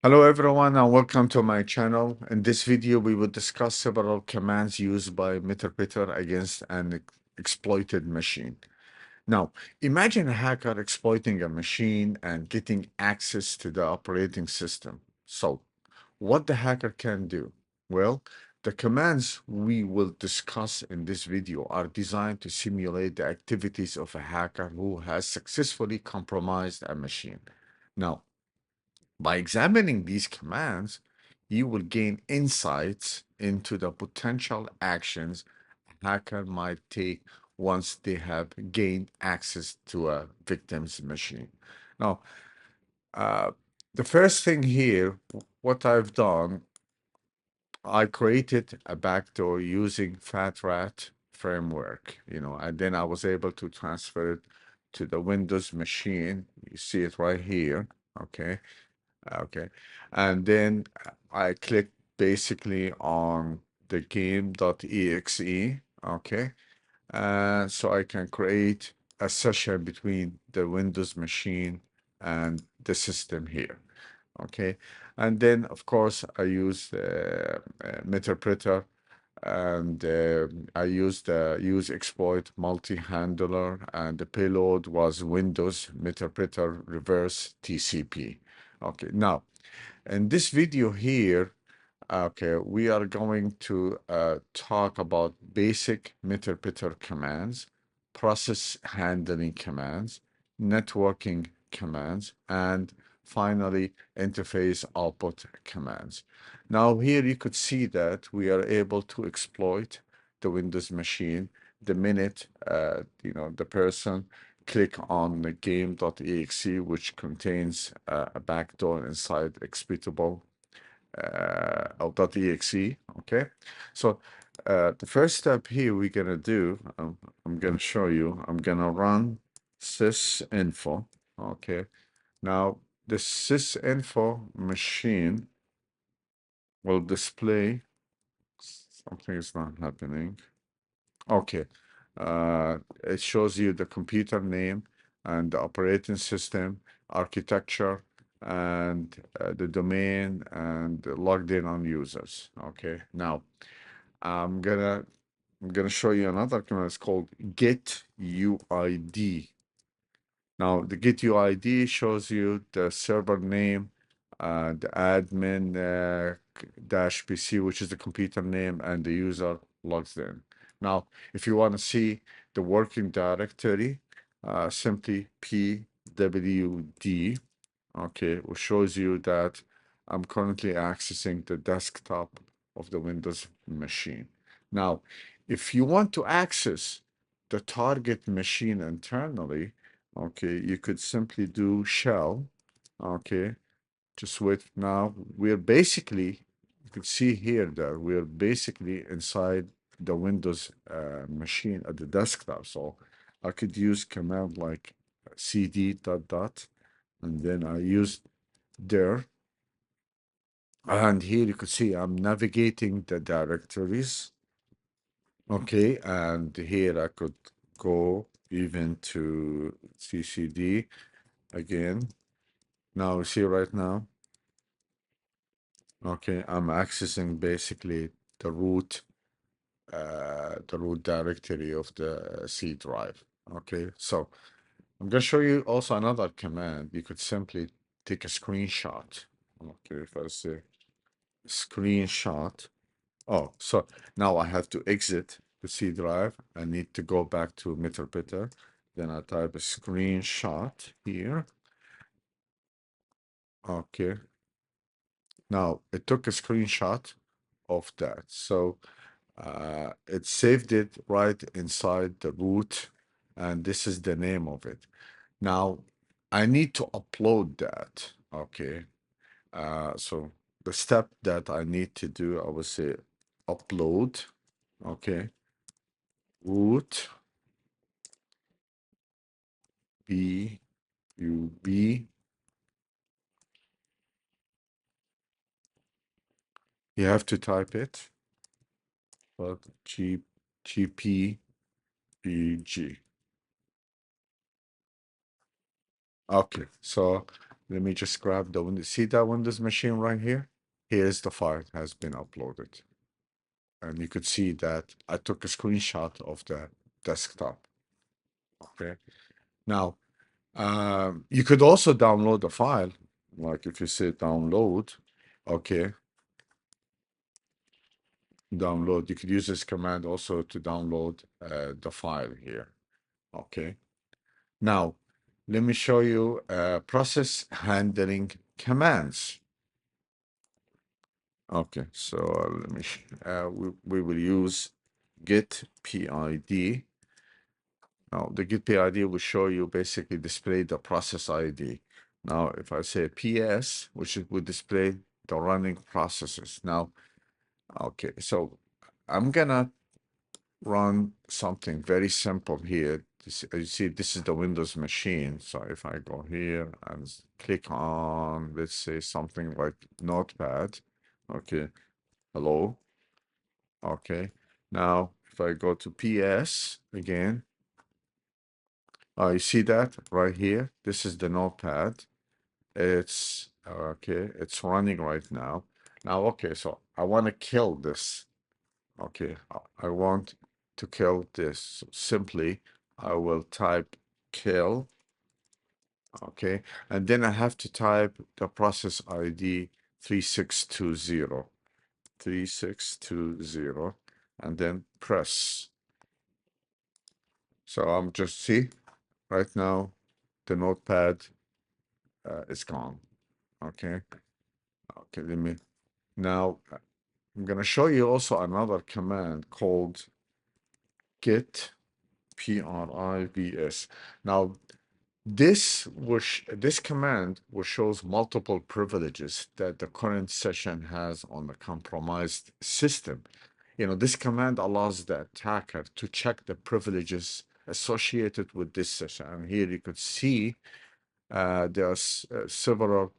Hello everyone and welcome to my channel. In this video, we will discuss several commands used by Meterpreter against an exploited machine. Now, imagine a hacker exploiting a machine and getting access to the operating system. So, what the hacker can do? Well, the commands we will discuss in this video are designed to simulate the activities of a hacker who has successfully compromised a machine. Now, by examining these commands, you will gain insights into the potential actions a hacker might take once they have gained access to a victim's machine. Now, uh, the first thing here, what I've done, I created a backdoor using FatRat framework, and then I was able to transfer it to the Windows machine. You see it right here, okay? Okay. And then I click basically on the game.exe. Okay. So I can create a session between the Windows machine and the system here. Okay. And then, of course, I use Meterpreter and I used the use exploit multi-handler, and the payload was Windows Meterpreter reverse TCP. Okay, now in this video here, okay, we are going to talk about basic Meterpreter commands, process handling commands, networking commands, and finally interface output commands. Now here you could see that we are able to exploit the Windows machine the minute the person click on the game.exe, which contains a backdoor inside executable .exe. Okay, so the first step here we're gonna do, I'm gonna show you. I'm gonna run sysinfo. Okay, now the sysinfo machine will display something is not happening. Okay, it shows you the computer name and the operating system, architecture, and the domain and logged in on users. Okay, now I'm gonna I'm gonna show you another command. It's called get UID. Now the get UID shows you the server name, the admin dash PC, which is the computer name, and the user logs in. Now, if you want to see the working directory, simply pwd, okay, which shows you that I'm currently accessing the desktop of the Windows machine. Now, if you want to access the target machine internally, okay, you could simply do shell, okay, just wait. Now we're basically, you can see here that we're basically inside the Windows machine at the desktop. So I could use command like cd dot dot, and then I use there. And here you could see I'm navigating the directories. Okay, and here I could go even to ccd again. Now see right now, okay, I'm accessing basically the root directory of the C drive. Okay, so I'm gonna show you also another command. You could simply take a screenshot. Okay, if I say screenshot. Oh, so now I have to exit the C drive. I need to go back to Meterpreter. Then I type a screenshot here. Okay. Now it took a screenshot of that. So it saved it right inside the root, and this is the name of it. Now I need to upload that. Okay. So the step that I need to do, I would say upload. Okay. Root B U B. You have to type it, but GPBG. Okay, so Let me just grab the Windows. See that Windows machine right here? Here's the file has been uploaded. And you could see that I took a screenshot of the desktop. Okay. Now, you could also download the file. Like if you say download, okay, download. You could use this command also to download the file here. Okay. Now, let me show you process handling commands. Okay, so let me, we will use get PID. Now, the get PID will show you basically display the process ID. Now, if I say PS, which it will display the running processes. Now, okay, so I'm gonna run something very simple here. You see, this is the Windows machine. So if I go here and click on, let's say something like Notepad, okay, hello, okay. Now, if I go to PS again, you see that right here? This is the Notepad. It's okay, it's running right now. Now, okay, so I want to kill this. Okay, I want to kill this. So simply, I will type kill. Okay, and then I have to type the process ID 3620. 3620, and then press. So I'm just see right now the notepad is gone. Okay, okay, let me now I'm gonna show you also another command called git privs. Now this command will shows multiple privileges that the current session has on the compromised system. You know, this command allows the attacker to check the privileges associated with this session. And here you could see there are several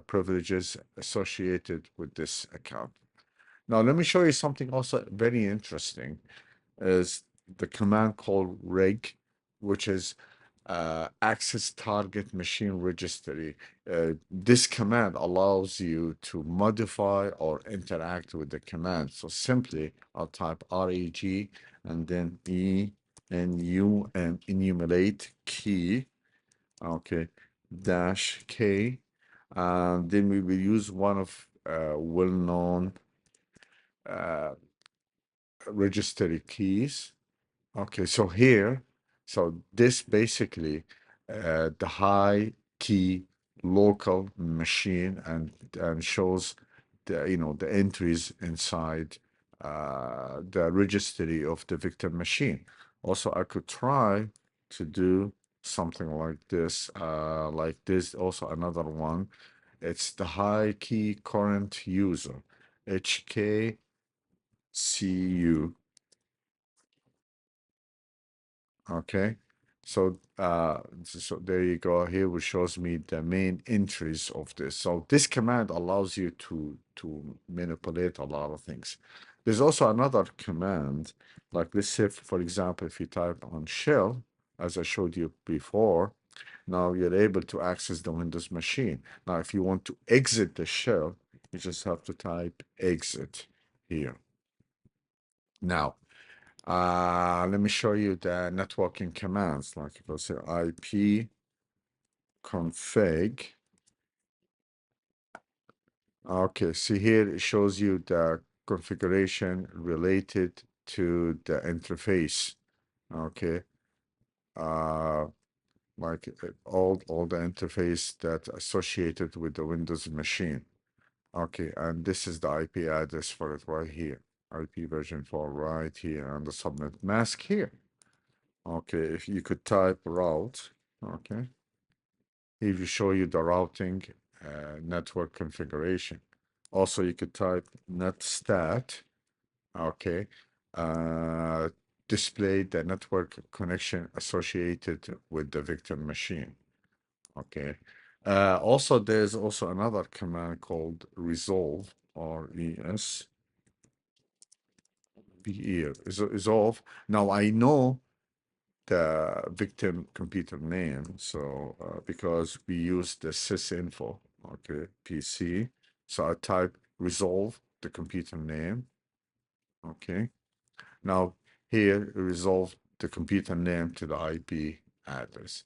privileges associated with this account. Now, let me show you something also very interesting is the command called reg, which is access target machine registry. This command allows you to modify or interact with the command. So simply, I'll type reg and then enumerate key, okay, dash k. Then we will use one of well-known registry keys. Okay, so here, so this basically the high key local machine and shows the the entries inside the registry of the victim machine. Also, I could try to do something like this. Also, another one. It's the high key current user, HKCU. Okay, so so there you go. Here which shows me the main entries of this. So this command allows you to manipulate a lot of things. There's also another command, like let's say for example, if you type on shell, as I showed you before, now you're able to access the Windows machine. Now, if you want to exit the shell, you just have to type exit here. Now, let me show you the networking commands. Like if I say IP config. Okay, see here it shows you the configuration related to the interface. Okay, uh, like all the interface that associated with the Windows machine. Okay, and this is the IP address for it right here. IP version 4 right here, and the subnet mask here. Okay, if you could type route, okay, it will show you the routing network configuration. Also, you could type netstat, okay, uh, display the network connection associated with the victim machine, okay. Also, there's also another command called resolve, R-E-S, resolve. Now, I know the victim computer name. So because we use the sysinfo, okay, PC. So I type resolve the computer name. Okay. Now here resolve the computer name to the IP address.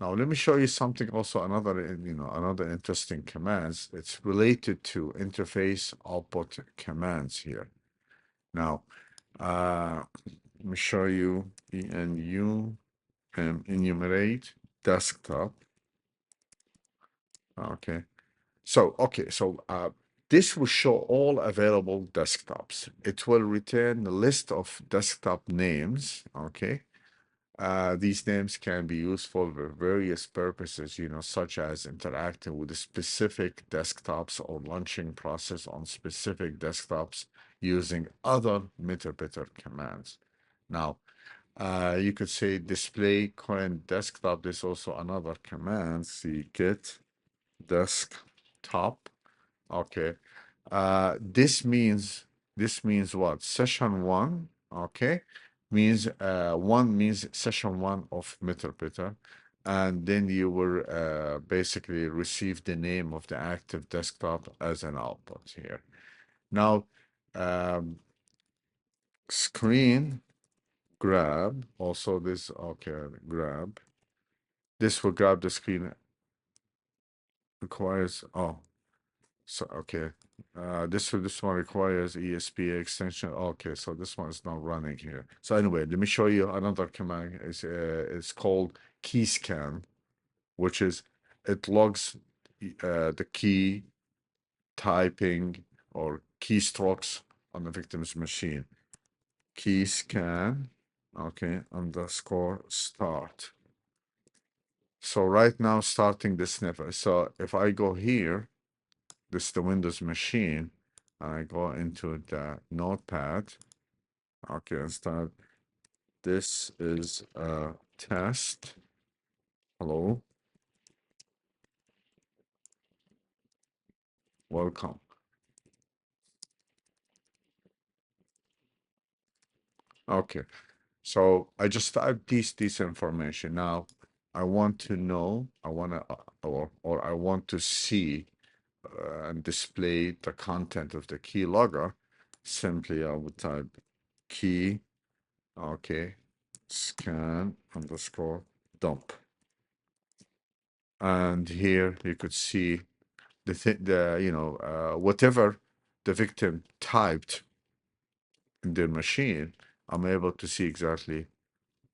Now let me show you something also another another interesting commands. It's related to interface output commands here. Now let me show you ENU enumerate desktop. Okay. So this will show all available desktops. It will return the list of desktop names. Okay. These names can be used for various purposes, such as interacting with specific desktops or launching process on specific desktops using other Meterpreter commands. Now, you could say display current desktop. There's also another command, see git desktop. Okay. This means what? Session one, okay, means one means session one of Meterpreter, and then you will basically receive the name of the active desktop as an output here. Now, um, screen grab, also this, okay, grab. This will grab the screen, requires, oh, so, okay. This one requires ESP extension. Okay, so this one is not running here. So anyway, let me show you another command. It's called key scan, which is it logs the key typing or keystrokes on the victim's machine. Key scan, okay, underscore start. So right now, starting the sniffer. So if I go here, this is the Windows machine, and I go into the notepad. Okay, and start. This is a test. Hello, welcome. Okay, so I just typed this information. Now I want to know, or I want to see and display the content of the keylogger. Simply I would type key, okay, scan underscore dump. And here you could see whatever the victim typed in their machine, I'm able to see exactly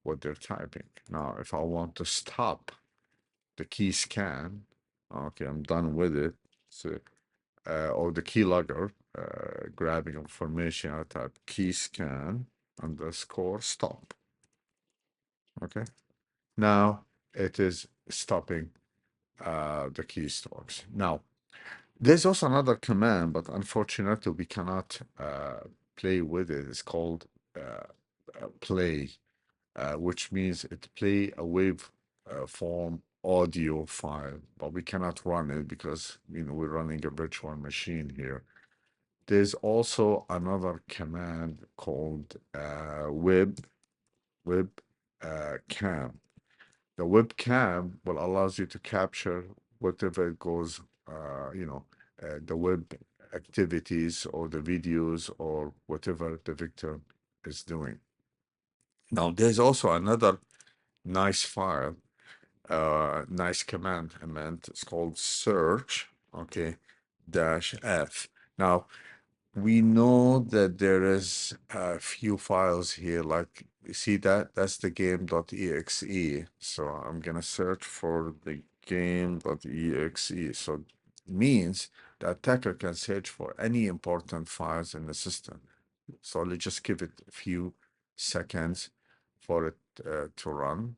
what they're typing. Now, if I want to stop the key scan, okay, I'm done with it. So, or the keylogger grabbing information, I type key scan underscore stop. Okay. Now it is stopping the keystrokes. Now, there's also another command, but unfortunately we cannot play with it. It's called play, which means it play a wave form audio file, but we cannot run it because we're running a virtual machine here. There's also another command called web cam. The webcam will allows you to capture whatever goes, the web activities or the videos or whatever the victim is doing. Now, there's also another nice file, nice command I meant. It's called search, okay, dash F. Now, we know that there is a few files here, like you see that's the game.exe. So I'm gonna search for the game.exe. So means the attacker can search for any important files in the system. So let's just give it a few seconds for it to run.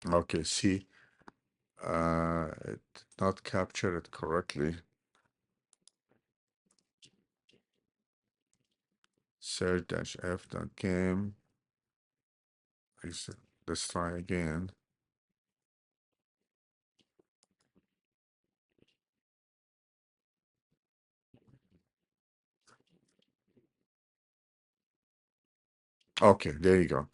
Okay, see, it did not capture it correctly. Search dash F dot game. Let's try again. Okay, there you go.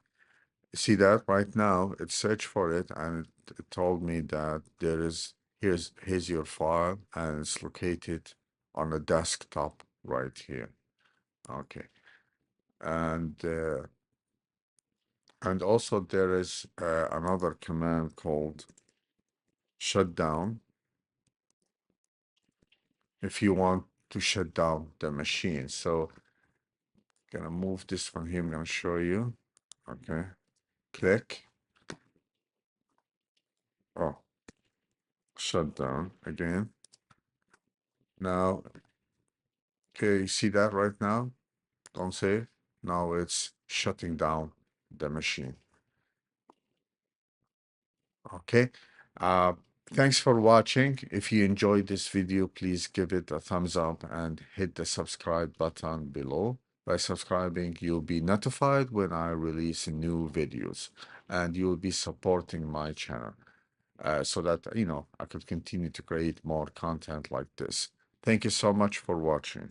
See that right now? It searched for it and it told me that there is here's your file and it's located on the desktop right here. Okay, and uh, and also there is another command called shutdown if you want to shut down the machine. So gonna move this one here. I'm gonna show you. Okay, click. Oh, shut down again. Now, okay, you see that right now? Don't save. Now it's shutting down the machine. Okay. Uh, Thanks for watching. If you enjoyed this video, please give it a thumbs up and hit the subscribe button below. By subscribing, you'll be notified when I release new videos and you'll be supporting my channel so that, I could continue to create more content like this. Thank you so much for watching.